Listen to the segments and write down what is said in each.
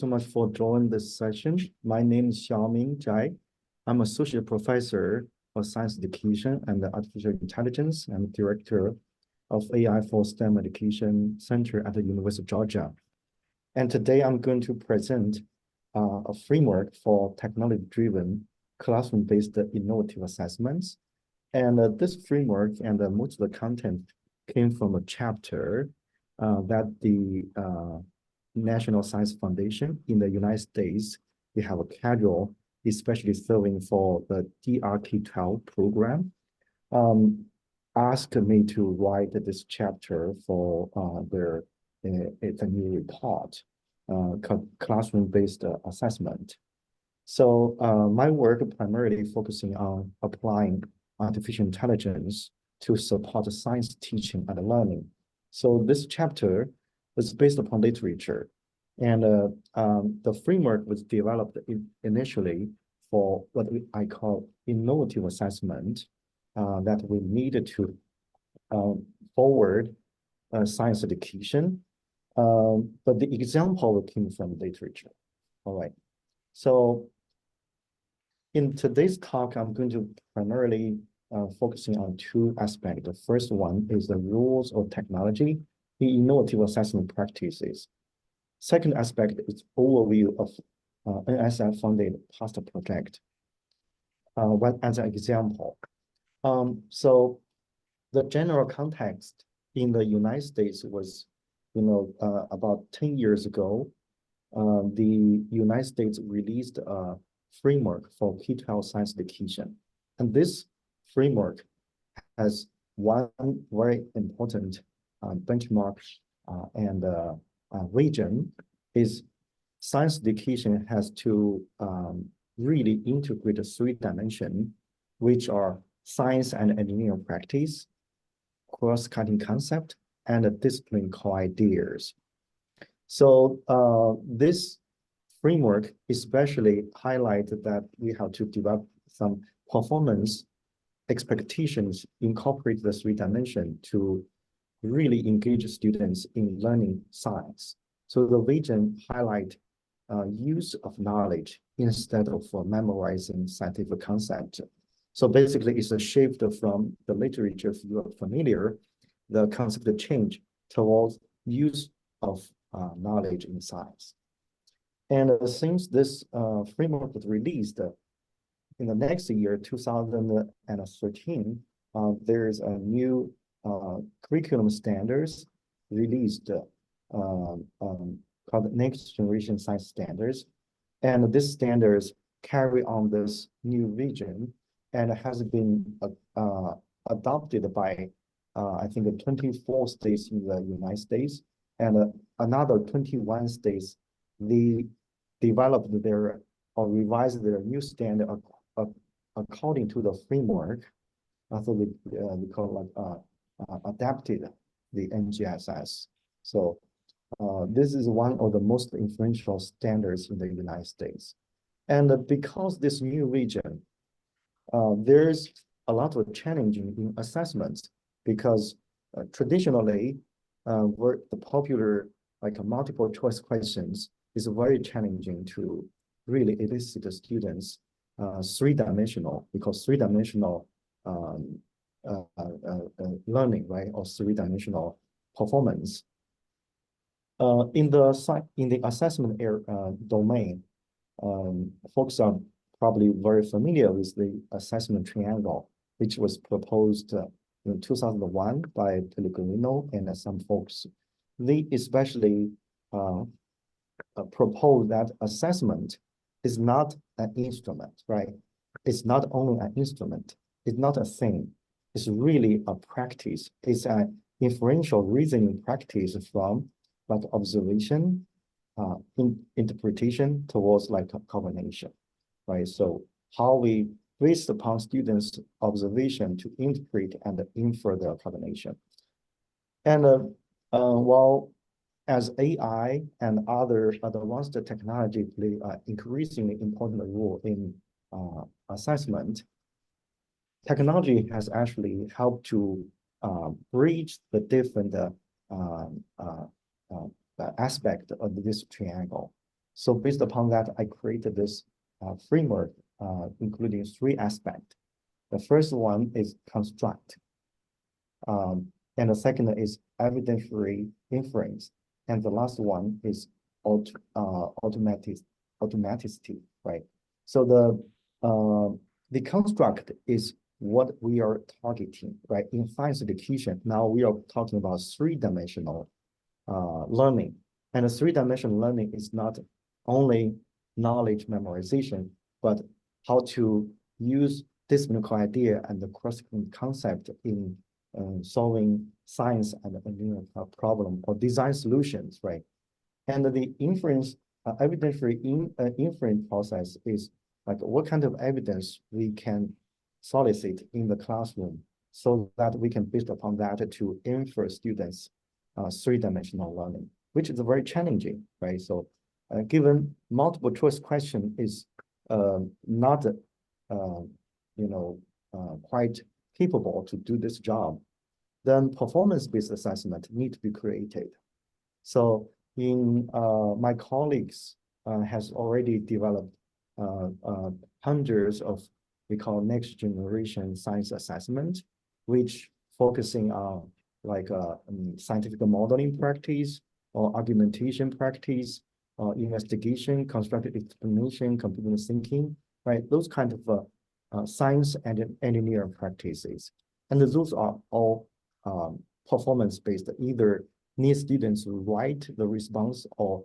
so much for joining this session. My name is Xiaoming Zhai. I'm Associate Professor of Science Education and Artificial Intelligence and Director of AI for STEM Education Center at the University of Georgia. And today I'm going to present a framework for technology-driven classroom-based innovative assessments. And this framework and most of the content came from a chapter that the National Science Foundation in the United States, they have a casual, especially serving for the DRK-12 program, asked me to write this chapter for it's a new report called Classroom-Based Assessment. So my work primarily focusing on applying artificial intelligence to support science teaching and learning. So this chapter is based upon literature, and the framework was developed initially for what I call innovative assessment that we needed to forward science education. But the example came from literature. All right. So in today's talk, I'm going to primarily focusing on two aspects. The first one is the rules of technology in innovative assessment practices. Second aspect is overview of NSF-funded past project. As an example, so the general context in the United States was, about 10 years ago, the United States released a framework for K-12 science education, and this framework has one very important benchmark and region is science education has to really integrate the three dimensions, which are science and engineering practice, cross-cutting concept, and a discipline core ideas. So this framework especially highlighted that we have to develop some performance expectations, incorporate the three dimensions to really engage students in learning science. So the vision highlight use of knowledge instead of memorizing scientific concept. So basically it's a shift from the literature, if you are familiar, the concept of change towards use of knowledge in science. And since this framework was released in the next year, 2013, there's a new curriculum standards released called Next Generation Science Standards. And these standards carry on this new vision and has been adopted by, I think, 24 states in the United States, and another 21 states, they developed their or revised their new standard according to the framework. So we call it adapted the NGSS. So this is one of the most influential standards in the United States. And because this new region, there's a lot of challenging in assessments because traditionally, where the popular multiple choice questions is very challenging to really elicit the students three-dimensional, because three-dimensional learning, right, or three-dimensional performance. In the assessment domain, folks are probably very familiar with the assessment triangle, which was proposed in 2001 by El-Khoury and some folks. They especially propose that assessment is not an instrument, right? It's not only an instrument, it's not a thing. It's really a practice. It's an inferential reasoning practice from observation, interpretation towards combination, right? So how we based upon students' observation to interpret and infer their combination. And while as AI and other advanced technology play an increasingly important role in assessment, technology has actually helped to bridge the different aspect of this triangle. So based upon that, I created this framework, including 3 aspects. The first one is construct, and the second is evidentiary inference, and the last one is automaticity, right? So the construct is what we are targeting, right? In science education, now we are talking about 3-dimensional learning, and the 3-dimensional learning is not only knowledge memorization, but how to use disciplinary idea and the cross concept in solving science and engineering problem or design solutions, right? And the inference, evidentiary inference process is like what kind of evidence we can solicit in the classroom so that we can based upon that to infer students' 3-dimensional learning, which is very challenging, right? So given multiple choice question is not, quite capable to do this job, then performance-based assessment need to be created. So in my colleagues has already developed hundreds of we call next generation science assessment, which focusing on like scientific modeling practice or argumentation practice, investigation, constructive explanation, computer thinking, right? Those kind of science and engineering practices. And those are all performance-based, either need students to write the response or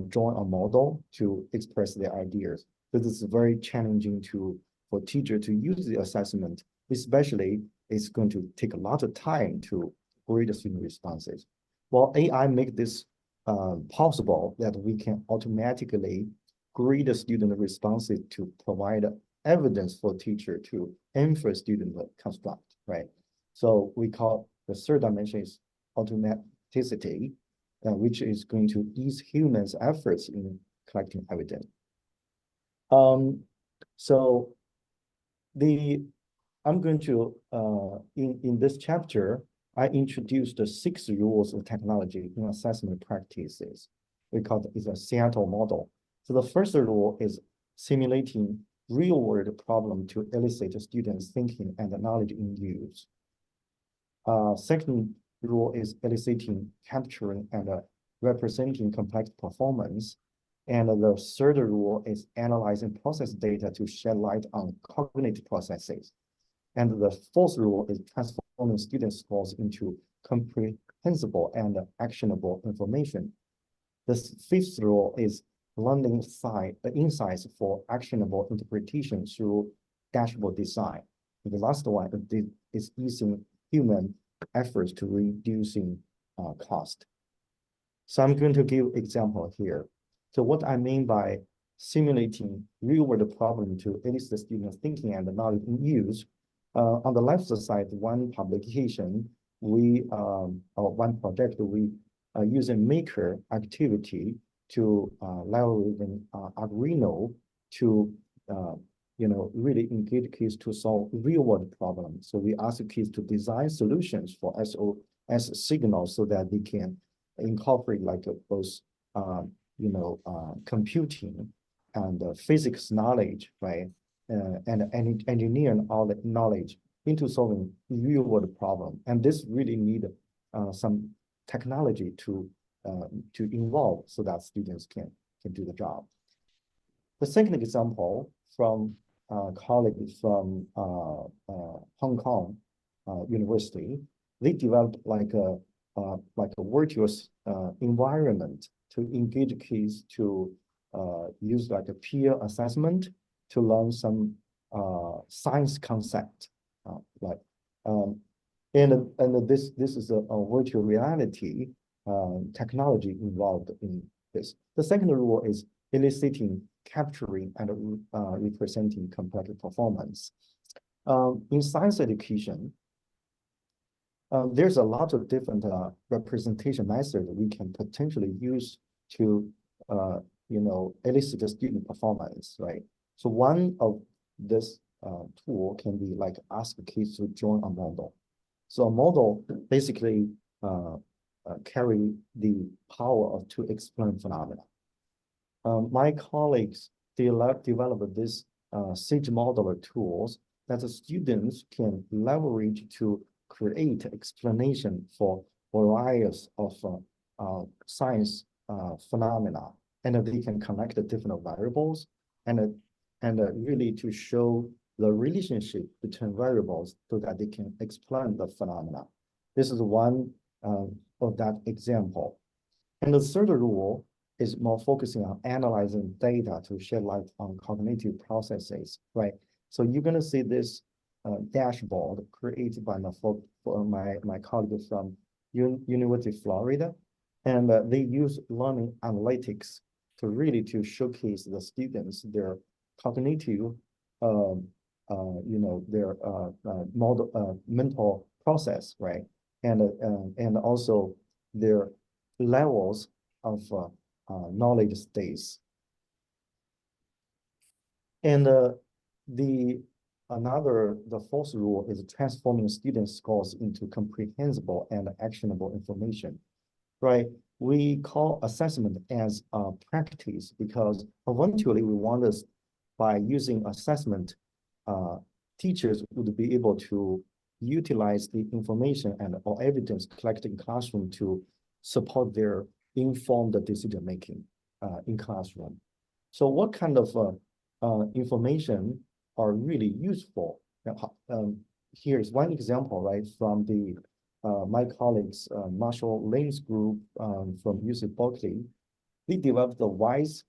draw a model to express their ideas. This is very challenging for teacher to use the assessment, especially it's going to take a lot of time to grade the student responses. Well, AI make this possible that we can automatically grade the student responses to provide evidence for teacher to infer student construct, right? So we call the 3rd dimension is automaticity, which is going to ease humans' efforts in collecting evidence. So I'm going to in this chapter, I introduced the 6 rules of technology in assessment practices. We call it a Seattle model. So the first rule is simulating real-world problem to elicit students' thinking and knowledge in use. Second rule is eliciting, capturing, and representing complex performance. And the third rule is analyzing process data to shed light on cognitive processes. And the fourth rule is transforming student scores into comprehensible and actionable information. The 5th rule is learning insights for actionable interpretation through dashboard design. The last one is using human efforts to reducing cost. So I'm going to give example here. So what I mean by simulating real-world problem to elicit students' thinking and knowledge in use. On the left side, one publication, or one project, we use a maker activity to leverage Arduino to really engage kids to solve real-world problems. So we ask kids to design solutions for SOS signals so that they can incorporate like both computing and physics knowledge, right? And engineering all the knowledge into solving real-world problem. And this really need some technology to involve so that students can do the job. The second example from colleagues from Hong Kong University, they developed like a virtuous environment to engage kids to use like a peer assessment to learn some science concept, and this is a virtual reality technology involved in this. The second rule is eliciting, capturing, and representing complex performance. In science education, there's a lot of different representation methods we can potentially use to elicit the student performance, right? So one of this tool can be like ask kids to join a model. So a model basically carry the power to explain phenomena. My colleagues developed this Sage modeler tools that the students can leverage to create explanation for various of science phenomena, and they can connect the different variables and really to show the relationship between variables so that they can explain the phenomena. This is one of that example. And the third rule is more focusing on analyzing data to shed light on cognitive processes, right? So you're going to see this dashboard created by my colleague from University of Florida. And they use learning analytics to really to showcase the students, their cognitive, their mental process, right? And also their levels of knowledge states. And the fourth rule is transforming student scores into comprehensible and actionable information, right? We call assessment as a practice because eventually we want us, by using assessment, teachers would be able to utilize the information and or evidence collected in classroom to support their informed decision making in classroom. So what kind of information are really useful? Here's one example, right, from the my colleagues, Marshall Lane's group from UC Berkeley. They developed the WISE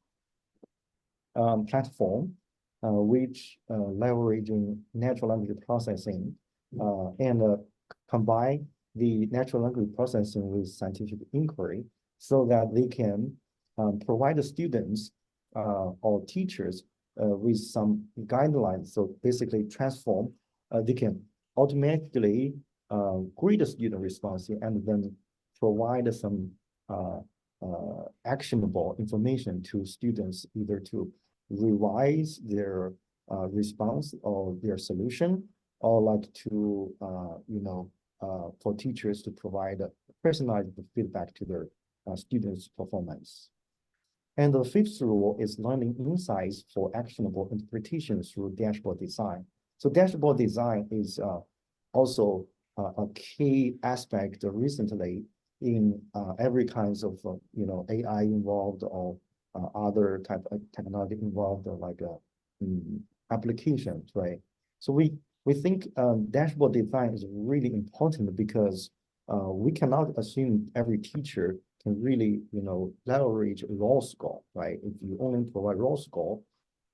platform, which leveraging natural language processing and combine the natural language processing with scientific inquiry so that they can provide the students or teachers with some guidelines. So basically transform, they can automatically grade the student response and then provide some actionable information to students, either to revise their response or their solution, or like to, for teachers to provide personalized feedback to their students' performance. And the fifth rule is learning insights for actionable interpretation through dashboard design. So dashboard design is also a key aspect recently in every kinds of AI involved or other type of technology involved, like applications, right? So we think dashboard design is really important because we cannot assume every teacher can really leverage raw score, right? If you only provide raw score,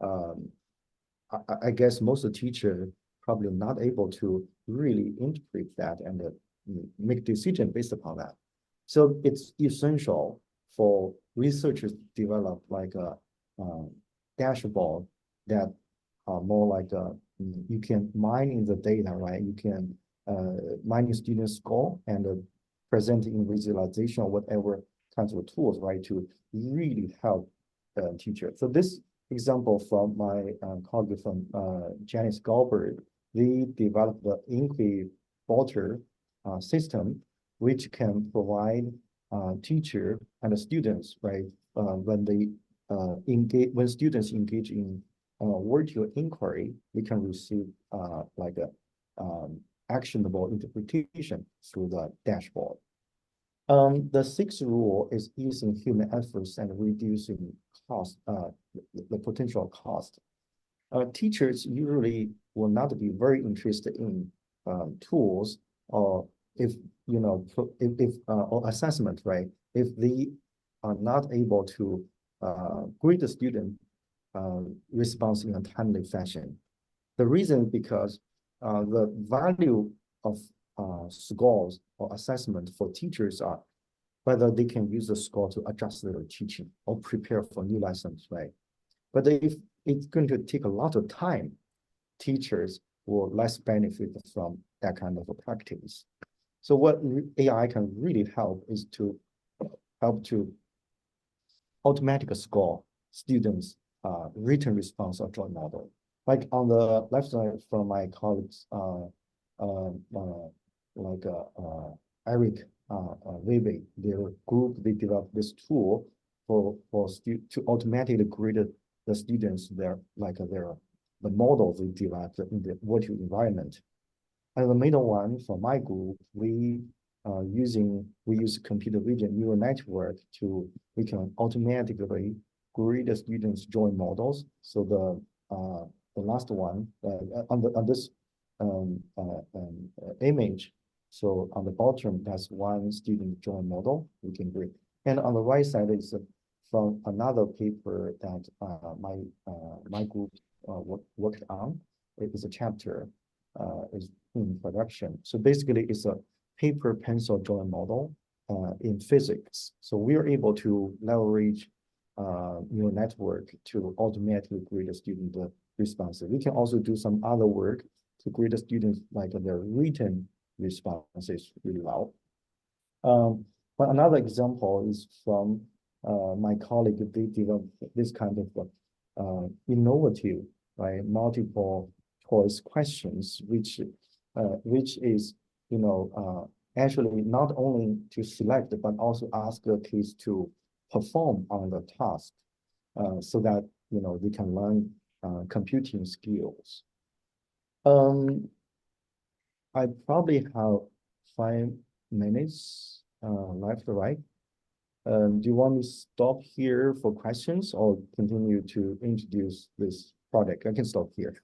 I guess most of the teachers probably not able to really interpret that and make decision based upon that. So it's essential for researchers to develop like a dashboard that are more like you can mine in the data, right? You can mine your student score and present in visualization or whatever kinds of tools, right, to really help the teacher. So this example from my colleague from Janice Goldberg, they developed the inquiry filter system, which can provide teacher and the students, right, when they when students engage in virtual inquiry, we can receive like a actionable interpretation through the dashboard. The sixth rule is using human efforts and reducing cost, the potential cost. Teachers usually will not be very interested in tools or if or assessment, right? If they are not able to grade the student response in a timely fashion. The reason because the value of scores or assessment for teachers are whether they can use the score to adjust their teaching or prepare for new lessons, right? But if it's going to take a lot of time, teachers will less benefit from that kind of a practice. So what AI can really help is to help to automatically score students' written response or joint model. Like on the left side from my colleagues, Eric Vive, their group, they developed this tool to automatically grade the students the models they developed in the virtual environment. And the middle one for my group, we use computer vision neural network we can automatically grade the students' joint models. So the last one on this image. So on the bottom, that's one student joint model we can grade. And on the right side is from another paper that my group worked on. It is a chapter is in production. So basically, it's a paper pencil joint model in physics. So we are able to leverage neural network to automatically grade the student responses. We can also do some other work to grade the students like their written responses really well. But another example is from my colleague. They developed this kind of innovative, right, multiple choice questions, which is actually not only to select but also ask the kids to perform on the task, so that they can learn computing skills. I probably have 5 minutes left, right? Do you want me to stop here for questions or continue to introduce this project? I can stop here.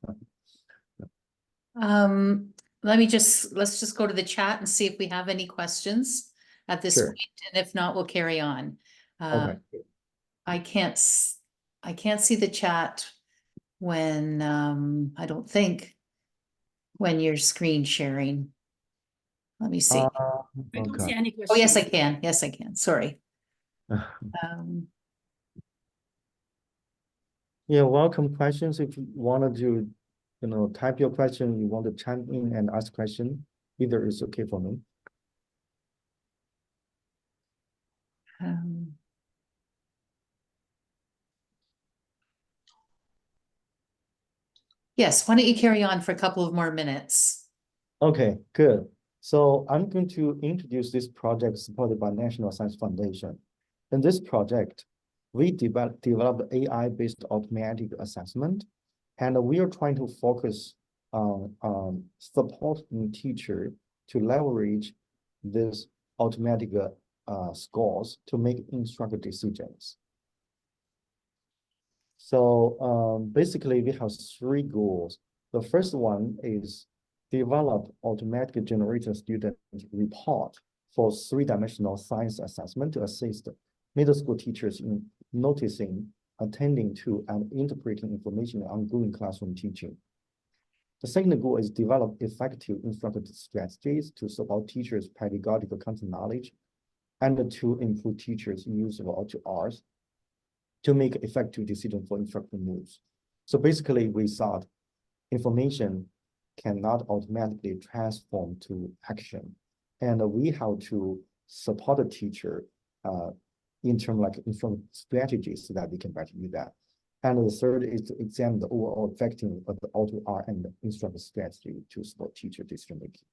Let's just go to the chat and see if we have any questions at this Sure. point, and if not, we'll carry on. Okay. I can't see the chat when I don't think when you're screen sharing. Let me see. I don't see Okay. any questions. Oh, yes, I can. Yes, I can. Sorry. Yeah, welcome questions. If you wanted to, type your question, you want to chime in and ask question, either is okay for me. Yes, why don't you carry on for a couple of more minutes? Okay, good. So I'm going to introduce this project supported by National Science Foundation. In this project, we developed AI-based automatic assessment, and we are trying to focus on supporting teacher to leverage this automatic scores to make instructor decisions. So basically, we have 3 goals. The first one is develop automatic generated student report for 3-dimensional science assessment to assist middle school teachers in noticing, attending to, and interpreting information in ongoing classroom teaching. The second goal is develop effective instructional strategies to support teachers' pedagogical content knowledge and to improve teachers' use of OKRs to make effective decisions for instructional moves. So basically, we thought information cannot automatically transform to action, and we have to support the teacher in terms like instructional strategies so that they can better do that. And the third is to examine the overall effectiveness of the OKR and the instructional strategy to support teacher decision making.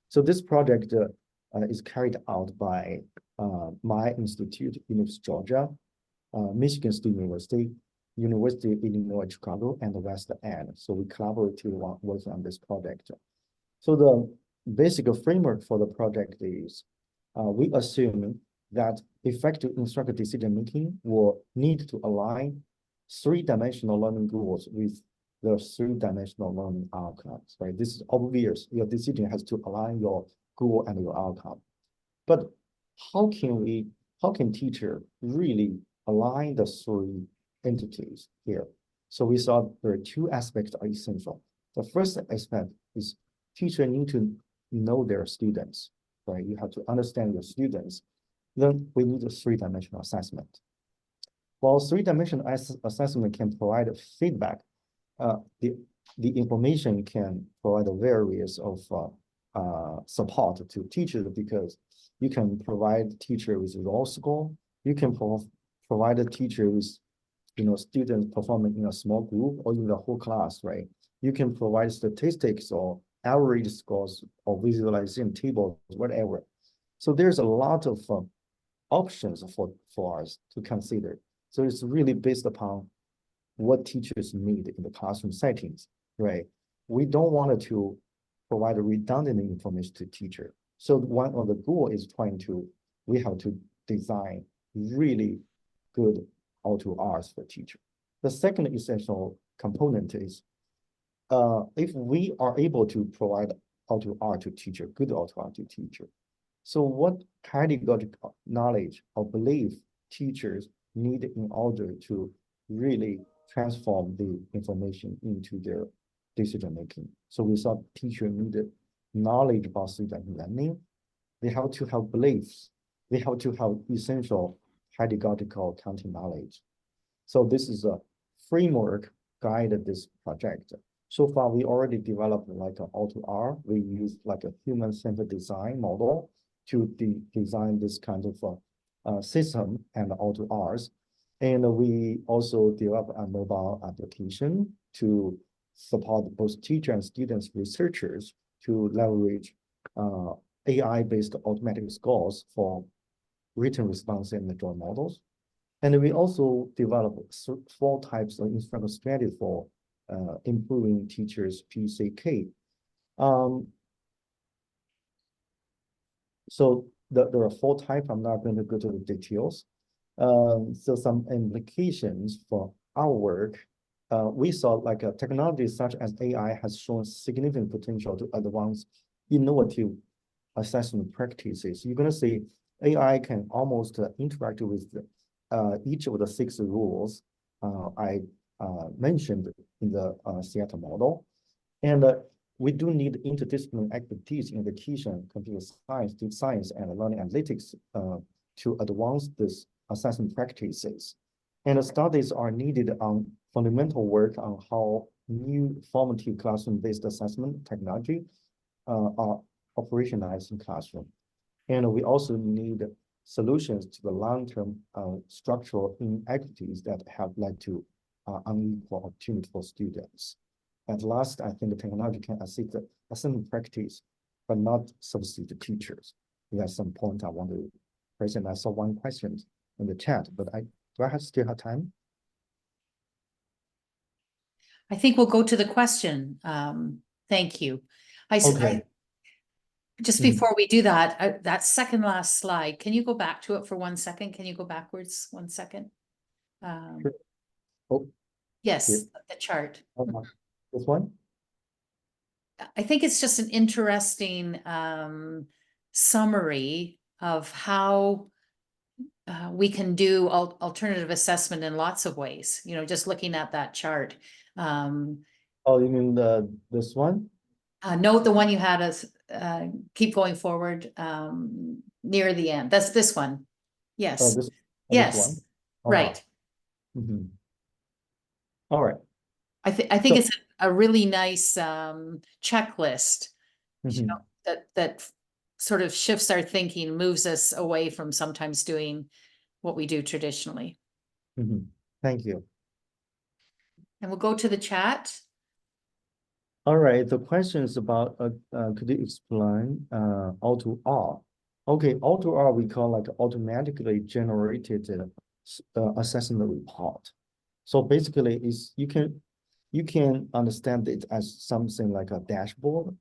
So this project is carried out by my institute, University of Georgia, Michigan State University, University of Illinois Chicago, and the West End. So we collaboratively working on this project. So the basic framework for the project is we assume that effective instructor decision making will need to align 3-dimensional learning goals with the 3-dimensional learning outcomes, right? This is obvious. Your decision has to align your goal and your outcome. But how can teacher really align the 3 entities here? So we saw there are 2 aspects are essential. The first aspect is teacher need to know their students, right? You have to understand your students. Then we need a 3-dimensional assessment. While 3-dimensional assessment can provide feedback, the information can provide various of support to teachers, because you can provide teacher with raw score. You can provide a teacher with students performing in a small group or in the whole class, right? You can provide statistics or average scores or visualization tables, whatever. So there's a lot of options for us to consider. So it's really based upon what teachers need in the classroom settings, right? We don't want to provide redundant information to teacher. So one of the goal is we have to design really good O2Rs for teacher. The second essential component is if we are able to provide O2R to teacher, good O2R to teacher, so what pedagogical knowledge or belief teachers need in order to really transform the information into their decision making? So we saw teacher needed knowledge about student learning. They have to have beliefs. They have to have essential pedagogical content knowledge. So this is a framework guided this project. So far, we already developed like an O2R. We use like a human-centered design model to design this kind of system and O2Rs. And we also developed a mobile application to support both teacher and students, researchers to leverage AI-based automatic scores for written response and drawing models. And we also developed 4 types of instructional strategies for improving teachers' PCK. So there are 4 types. I'm not going to go to the details. So some implications for our work. We saw like a technology such as AI has shown significant potential to advance innovative assessment practices. You're going to see AI can almost interact with each of the 6 rules I mentioned in the Seattle model. And we do need interdisciplinary expertise in education, computer science, data science, and learning analytics to advance this assessment practices. And the studies are needed on fundamental work on how new formative classroom-based assessment technology are operationalized in classroom. And we also need solutions to the long-term structural inequities that have led to unequal opportunity for students. At last, I think the technology can assist the assessment practice, but not substitute teachers. That's some point I want to present. I saw one question in the chat, but do I still have time? I think we'll go to the question. Thank you. Okay. Just before we do that, that second last slide, can you go back to it for 1 second? Can you go backwards 1 second? Sure. Oh, yes, yeah. the chart. This one? I think it's just an interesting summary of how we can do alternative assessment in lots of ways, you know, just looking at that chart. Oh, you mean this one? Note the one you had us keep going forward near the end. That's this one. Yes. Oh, yes. This one? Right. Mm-hmm. All right. I think it's a really nice checklist, you know, that sort of shifts our thinking, moves us away from sometimes doing what we do traditionally. Thank you. And we'll go to the chat. All right, the question is about, could you explain O2R? Okay, O2R we call like automatically generated assessment report. So basically is you can understand it as something like a dashboard.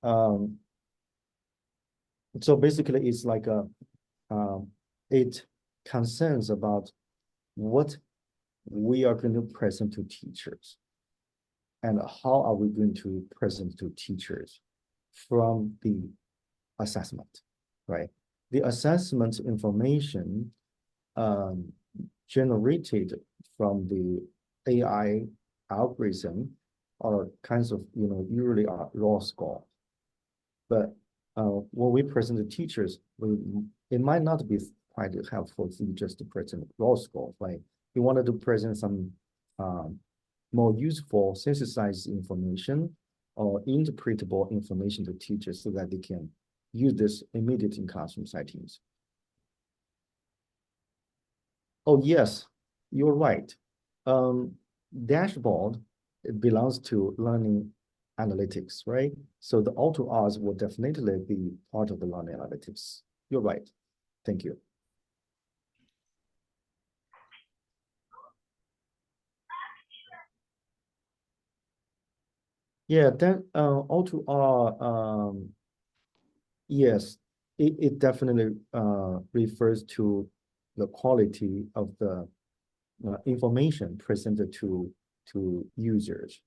So basically it's like it concerns about what we are going to present to teachers and how are we going to present to teachers from the assessment, right? The assessment information generated from the AI algorithm are kinds of, usually are raw score. But when we present to teachers, it might not be quite helpful to just to present raw score, right? We wanted to present some more useful synthesized information or interpretable information to teachers so that they can use this immediately in classroom settings. Oh, yes, you're right. Dashboard, it belongs to learning analytics, right? So the O2Rs will definitely be part of the learning analytics. You're right. Thank you. Yeah, then all to all, yes, it definitely refers to the quality of the information presented to users.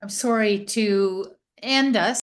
I'm sorry to end us.